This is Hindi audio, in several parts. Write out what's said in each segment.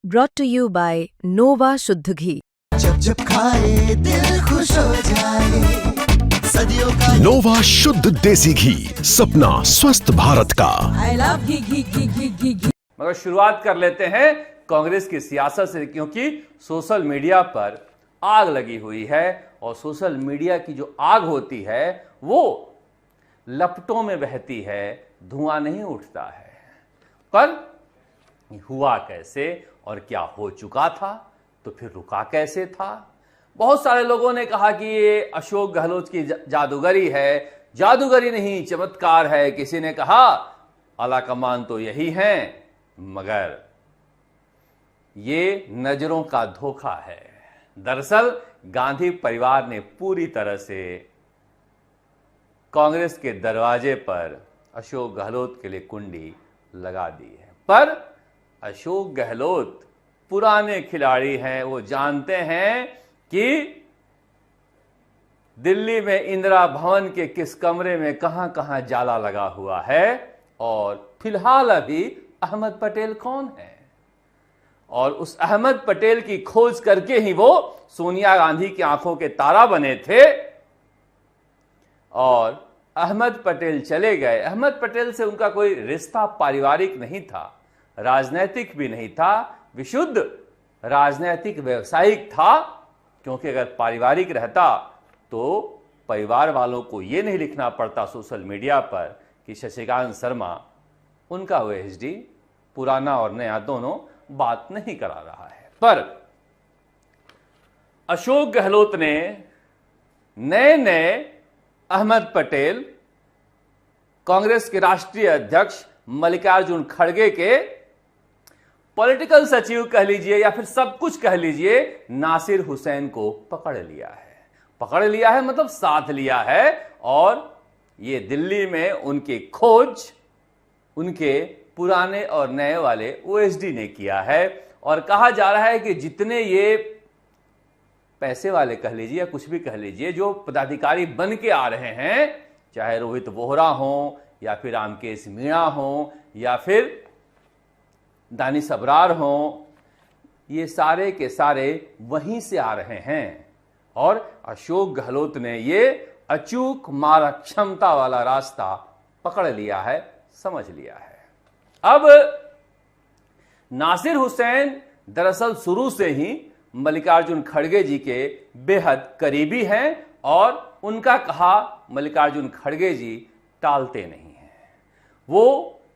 brought to you by Nova शुद्ध घी। जब जब खाए दिल खुश हो जाए, सदियों का नोवा शुद्ध देसी घी, सपना स्वस्थ भारत का। I love घी। मगर शुरुआत कर लेते हैं कांग्रेस की सियासत से, क्योंकि सोशल मीडिया पर आग लगी हुई है और सोशल मीडिया की जो आग होती है वो लपटों में बहती है, धुआं नहीं उठता है। पर हुआ कैसे और क्या हो चुका था, तो फिर रुका कैसे था? बहुत सारे लोगों ने कहा कि ये अशोक गहलोत की जादूगरी है। जादूगरी नहीं, चमत्कार है। किसी ने कहा आला कमान तो यही है, मगर ये नजरों का धोखा है। दरअसल गांधी परिवार ने पूरी तरह से कांग्रेस के दरवाजे पर अशोक गहलोत के लिए कुंडी लगा दी है। पर अशोक गहलोत पुराने खिलाड़ी हैं। वो जानते हैं कि दिल्ली में इंदिरा भवन के किस कमरे में कहां कहां जाला लगा हुआ है और फिलहाल अभी अहमद पटेल कौन है। और उस अहमद पटेल की खोज करके ही वो सोनिया गांधी की आंखों के तारा बने थे और अहमद पटेल चले गए। अहमद पटेल से उनका कोई रिश्ता पारिवारिक नहीं था, राजनैतिक भी नहीं था, विशुद्ध राजनैतिक व्यवसायिक था। क्योंकि अगर पारिवारिक रहता तो परिवार वालों को यह नहीं लिखना पड़ता सोशल मीडिया पर कि शशिकांत शर्मा उनका ओएसडी पुराना और नया दोनों बात नहीं करा रहा है। पर अशोक गहलोत ने नए अहमद पटेल, कांग्रेस के राष्ट्रीय अध्यक्ष मल्लिकार्जुन खड़गे के पॉलिटिकल सचिव कह लीजिए या फिर सब कुछ कह लीजिए, नासिर हुसैन को पकड़ लिया है मतलब साथ लिया है। और ये दिल्ली में उनकी खोज उनके पुराने और नए वाले ओएसडी ने किया है। और कहा जा रहा है कि जितने ये पैसे वाले कह लीजिए या कुछ भी कह लीजिए जो पदाधिकारी बन के आ रहे हैं, चाहे रोहित बोहरा हो या फिर रामकेश मीणा हो या फिर दानिश अबरार हो, ये सारे के सारे वहीं से आ रहे हैं। और अशोक गहलोत ने ये अचूक मारक क्षमता वाला रास्ता पकड़ लिया है, समझ लिया है। अब नासिर हुसैन दरअसल शुरू से ही मल्लिकार्जुन खड़गे जी के बेहद करीबी हैं और उनका कहा मल्लिकार्जुन खड़गे जी टालते नहीं हैं। वो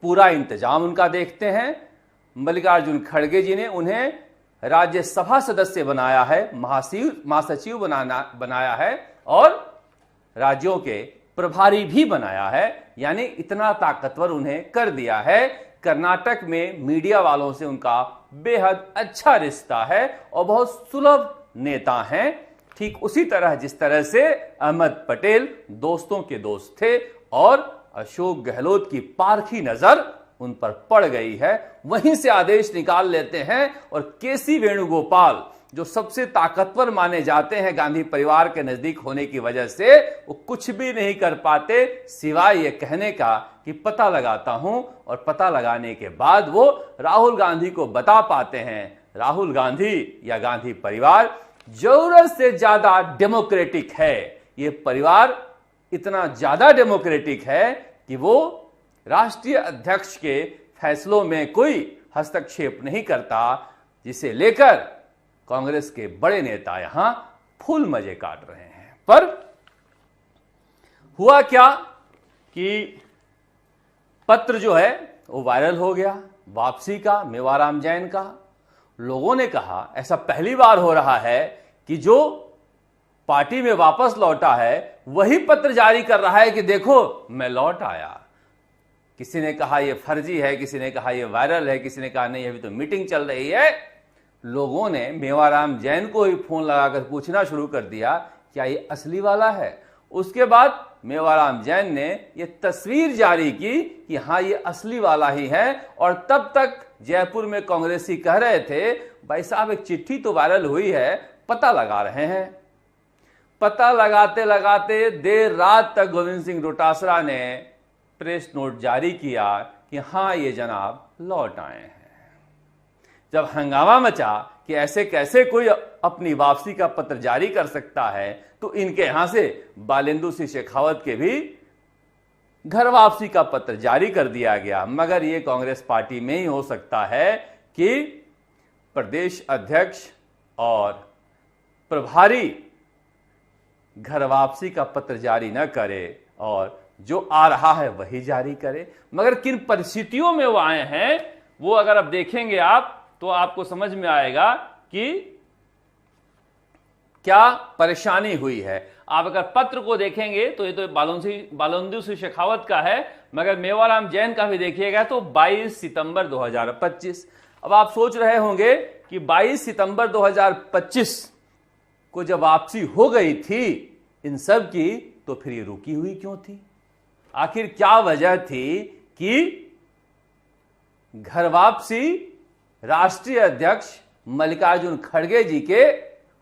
पूरा इंतजाम उनका देखते हैं। मल्लिकार्जुन खड़गे जी ने उन्हें राज्यसभा सदस्य बनाया है, महासचिव बनाया है और राज्यों के प्रभारी भी बनाया है। यानी इतना ताकतवर उन्हें कर दिया है। कर्नाटक में मीडिया वालों से उनका बेहद अच्छा रिश्ता है और बहुत सुलभ नेता हैं। ठीक उसी तरह जिस तरह से अहमद पटेल दोस्तों के दोस्त थे और अशोक गहलोत की पारखी नजर उन पर पड़ गई है, वहीं से आदेश निकाल लेते हैं। और केसी वेणुगोपाल जो सबसे ताकतवर माने जाते हैं गांधी परिवार के नजदीक होने की वजह से, वो कुछ भी नहीं कर पाते सिवाय ये कहने का कि पता लगाता हूं। और पता लगाने के बाद वो राहुल गांधी को बता पाते हैं। राहुल गांधी या गांधी परिवार जरूरत से ज्यादा डेमोक्रेटिक है। ये परिवार इतना ज्यादा डेमोक्रेटिक है कि वो राष्ट्रीय अध्यक्ष के फैसलों में कोई हस्तक्षेप नहीं करता, जिसे लेकर कांग्रेस के बड़े नेता यहां फुल मजे काट रहे हैं। पर हुआ क्या कि पत्र जो है वो वायरल हो गया, वापसी का, मेवाराम जैन का। लोगों ने कहा ऐसा पहली बार हो रहा है कि जो पार्टी में वापस लौटा है वही पत्र जारी कर रहा है कि देखो मैं लौट आया। किसी ने कहा यह फर्जी है, किसी ने कहा यह वायरल है, किसी ने कहा नहीं अभी तो मीटिंग चल रही है। लोगों ने मेवाराम जैन को ही फोन लगाकर पूछना शुरू कर दिया क्या ये असली वाला है। उसके बाद मेवाराम जैन ने यह तस्वीर जारी की कि हां ये असली वाला ही है। और तब तक जयपुर में कांग्रेसी कह रहे थे भाई साहब एक चिट्ठी तो वायरल हुई है, पता लगा रहे हैं। पता लगाते लगाते देर रात तक गोविंद सिंह डोटासरा ने प्रेस नोट जारी किया कि हां ये जनाब लौट आए हैं। जब हंगामा मचा कि ऐसे कैसे कोई अपनी वापसी का पत्र जारी कर सकता है, तो इनके यहां से बालेंदु सिंह शेखावत के भी घर वापसी का पत्र जारी कर दिया गया। मगर यह कांग्रेस पार्टी में ही हो सकता है कि प्रदेश अध्यक्ष और प्रभारी घर वापसी का पत्र जारी न करे और जो आ रहा है वही जारी करे। मगर किन परिस्थितियों में वो आए हैं, वो अगर आप देखेंगे आप तो आपको समझ में आएगा कि क्या परेशानी हुई है। आप अगर पत्र को देखेंगे तो ये तो बालेंदु सिंह शेखावत का है, मगर मेवाराम जैन का भी देखिएगा तो 22 सितंबर 2025। अब आप सोच रहे होंगे कि 22 सितंबर 2025 को जब वापसी हो गई थी इन सब की, तो फिर ये रुकी हुई क्यों थी? आखिर क्या वजह थी कि घर वापसी राष्ट्रीय अध्यक्ष मल्लिकार्जुन खड़गे जी के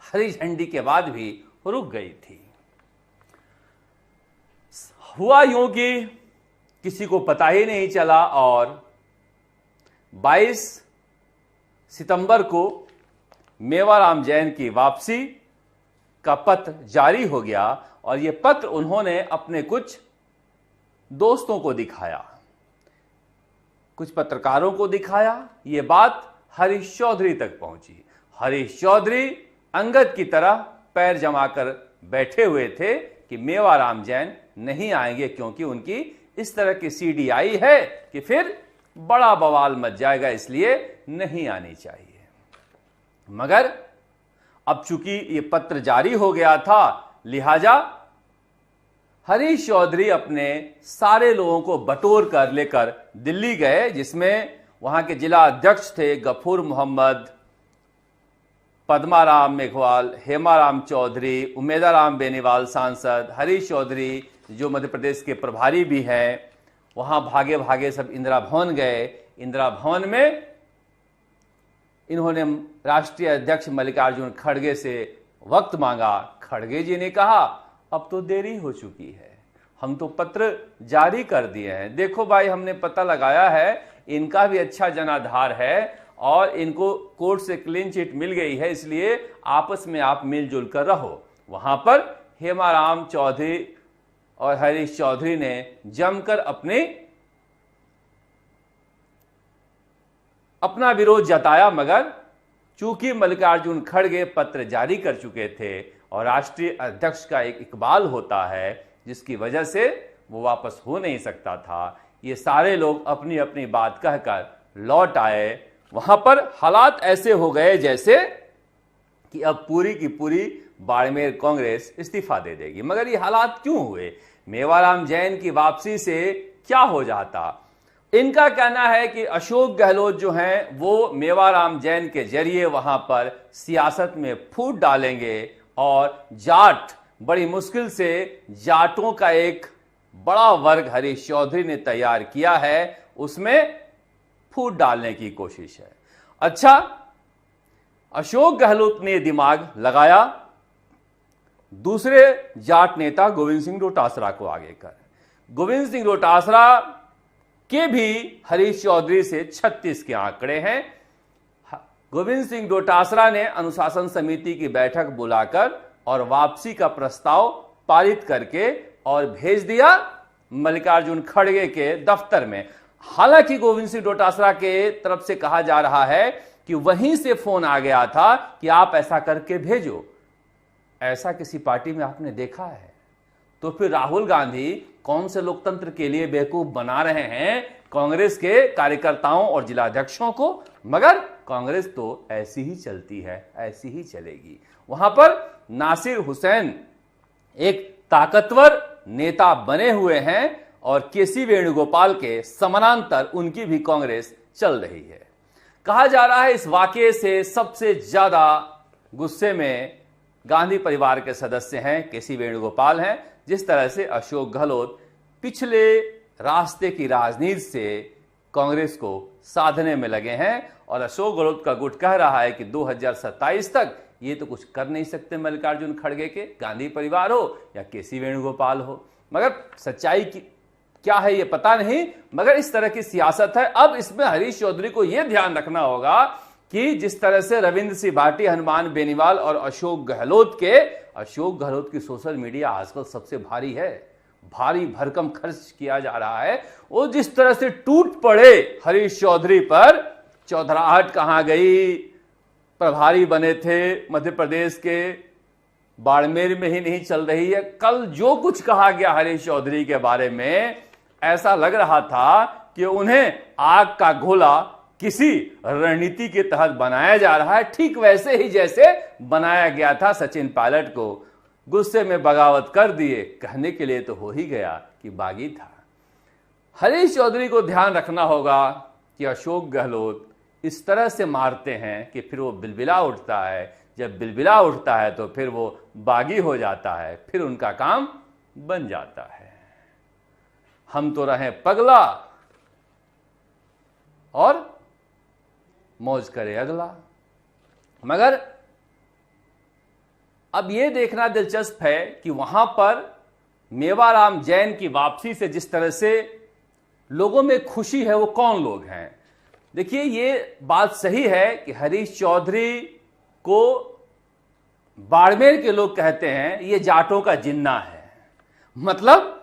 हरी झंडी के बाद भी रुक गई थी? हुआ यूं कि किसी को पता ही नहीं चला और 22 सितंबर को मेवाराम जैन की वापसी का पत्र जारी हो गया और यह पत्र उन्होंने अपने कुछ दोस्तों को दिखाया, कुछ पत्रकारों को दिखाया। यह बात हरीश चौधरी तक पहुंची। हरीश चौधरी अंगद की तरह पैर जमाकर बैठे हुए थे कि मेवाराम जैन नहीं आएंगे, क्योंकि उनकी इस तरह की सीडी आई है कि फिर बड़ा बवाल मच जाएगा, इसलिए नहीं आनी चाहिए। मगर अब चूंकि ये पत्र जारी हो गया था, लिहाजा हरीश चौधरी अपने सारे लोगों को बटोर कर लेकर दिल्ली गए, जिसमें वहां के जिला अध्यक्ष थे गफूर मोहम्मद, पद्माराम मेघवाल, हेमाराम चौधरी, उमेदाराम बेनीवाल सांसद, हरीश चौधरी जो मध्य प्रदेश के प्रभारी भी हैं, वहां भागे भागे सब इंदिरा भवन गए। इंदिरा भवन में इन्होंने राष्ट्रीय अध्यक्ष मल्लिकार्जुन खड़गे से वक्त मांगा। खड़गे जी ने कहा अब तो देरी हो चुकी है, हम तो पत्र जारी कर दिए हैं। देखो भाई, हमने पता लगाया है इनका भी अच्छा जनाधार है और इनको कोर्ट से क्लीन चिट मिल गई है, इसलिए आपस में आप मिलजुल कर रहो। वहां पर हेमाराम चौधरी और हरीश चौधरी ने जमकर अपना विरोध जताया, मगर चूंकि मल्लिकार्जुन खड़गे पत्र जारी कर चुके थे और राष्ट्रीय अध्यक्ष का एक इकबाल होता है जिसकी वजह से वो वापस हो नहीं सकता था, ये सारे लोग अपनी अपनी बात कहकर लौट आए। वहां पर हालात ऐसे हो गए जैसे कि अब पूरी की पूरी बाड़मेर कांग्रेस इस्तीफा दे देगी। मगर ये हालात क्यों हुए? मेवाराम जैन की वापसी से क्या हो जाता? इनका कहना है कि अशोक गहलोत जो हैं वो मेवाराम जैन के जरिए वहां पर सियासत में फूट डालेंगे और जाट, बड़ी मुश्किल से जाटों का एक बड़ा वर्ग हरीश चौधरी ने तैयार किया है, उसमें फूट डालने की कोशिश है। अच्छा, अशोक गहलोत ने दिमाग लगाया दूसरे जाट नेता गोविंद सिंह डोटासरा को आगे कर। गोविंद सिंह डोटासरा के भी हरीश चौधरी से 36 के आंकड़े हैं। गोविंद सिंह डोटासरा ने अनुशासन समिति की बैठक बुलाकर और वापसी का प्रस्ताव पारित करके और भेज दिया मल्लिकार्जुन खड़गे के दफ्तर में। हालांकि गोविंद सिंह डोटासरा के तरफ से कहा जा रहा है कि वहीं से फोन आ गया था कि आप ऐसा करके भेजो। ऐसा किसी पार्टी में आपने देखा है? तो फिर राहुल गांधी कौन से लोकतंत्र के लिए बेवकूफ बना रहे हैं कांग्रेस के कार्यकर्ताओं और जिलाध्यक्षों को? मगर कांग्रेस तो ऐसी ही चलती है, ऐसी ही चलेगी। वहां पर नासिर हुसैन एक ताकतवर नेता बने हुए हैं और केसी वेणुगोपाल के समानांतर उनकी भी कांग्रेस चल रही है। कहा जा रहा है इस वाकये से सबसे ज्यादा गुस्से में गांधी परिवार के सदस्य हैं, केसी वेणुगोपाल हैं। जिस तरह से अशोक गहलोत पिछले रास्ते की राजनीति से कांग्रेस को साधने में लगे हैं और अशोक गहलोत का गुट कह रहा है कि 2027 तक ये तो कुछ कर नहीं सकते मल्लिकार्जुन खड़गे के, गांधी परिवार हो या केसी वेणुगोपाल हो। मगर सच्चाई की क्या है ये पता नहीं, मगर इस तरह की सियासत है। अब इसमें हरीश चौधरी को यह ध्यान रखना होगा कि जिस तरह से रविंद्र सिंह भाटी, हनुमान बेनीवाल और अशोक गहलोत की सोशल मीडिया आजकल सबसे भारी है, भारी भरकम खर्च किया जा रहा है। वो जिस तरह से टूट पड़े हरीश चौधरी पर, चौधराहट कहां गई, प्रभारी बने थे मध्य प्रदेश के, बाड़मेर में ही नहीं चल रही है। कल जो कुछ कहा गया हरीश चौधरी के बारे में, ऐसा लग रहा था कि उन्हें आग का गोला किसी रणनीति के तहत बनाया जा रहा है, ठीक वैसे ही जैसे बनाया गया था सचिन पायलट को। गुस्से में बगावत कर दिए, कहने के लिए तो हो ही गया कि बागी था। हरीश चौधरी को ध्यान रखना होगा कि अशोक गहलोत इस तरह से मारते हैं कि फिर वो बिलबिला उठता है, जब बिलबिला उठता है तो फिर वो बागी हो जाता है, फिर उनका काम बन जाता है। हम तो रहे पगला और मौज करे अगला। मगर अब यह देखना दिलचस्प है कि वहां पर मेवाराम जैन की वापसी से जिस तरह से लोगों में खुशी है, वो कौन लोग हैं। देखिए, ये बात सही है कि हरीश चौधरी को बाड़मेर के लोग कहते हैं ये जाटों का जिन्ना है। मतलब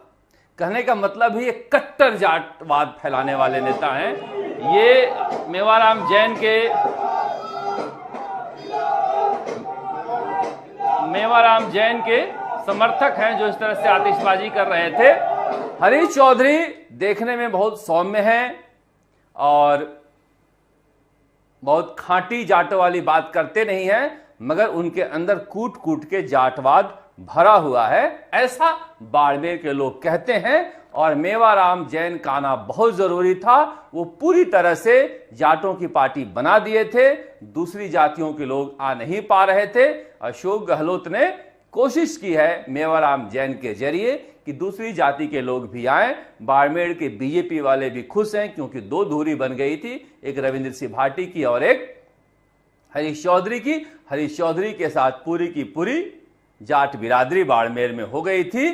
कहने का मतलब ही ये कट्टर जाटवाद फैलाने वाले नेता हैं। ये मेवाराम जैन के समर्थक हैं जो इस तरह से आतिशबाजी कर रहे थे। हरीश चौधरी देखने में बहुत सौम्य हैं और बहुत खांटी जाटों वाली बात करते नहीं हैं, मगर उनके अंदर कूट कूट के जाटवाद भरा हुआ है, ऐसा बाड़मेर के लोग कहते हैं। और मेवाराम जैन का आना बहुत जरूरी था। वो पूरी तरह से जाटों की पार्टी बना दिए थे, दूसरी जातियों के लोग आ नहीं पा रहे थे। अशोक गहलोत ने कोशिश की है मेवाराम जैन के जरिए कि दूसरी जाति के लोग भी आए। बाड़मेर के बीजेपी वाले भी खुश हैं क्योंकि दो धुरी बन गई थी, एक रविंद्र सिंह भाटी की और एक हरीश चौधरी की। हरीश चौधरी के साथ पूरी की पूरी जाट बिरादरी बाड़मेर में हो गई थी।